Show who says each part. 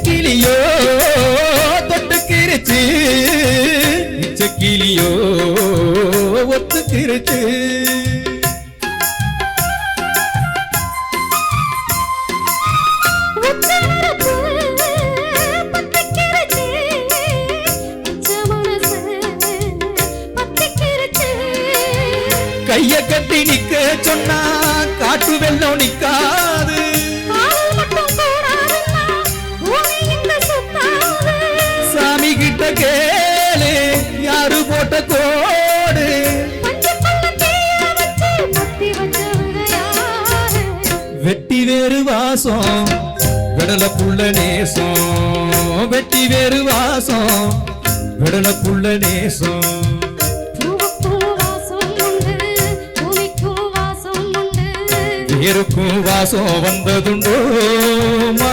Speaker 1: கிளியோ தொட்டுக்கிருச்சு கிளியோ ஒத்துக்கிருச்சு கைய கட்டி நிக்க சொன்னா காட்டு வெள்ளம் நிக்காது சாமி கிட்ட கேளு யாரு போட்ட கோடு வெட்டி வேறு வாசம் விடல புள்ள நேசம் வெட்டி வேறு வாசம் விடல புள்ள நேசம் இருக்கும் வாசம் வந்ததுண்டோ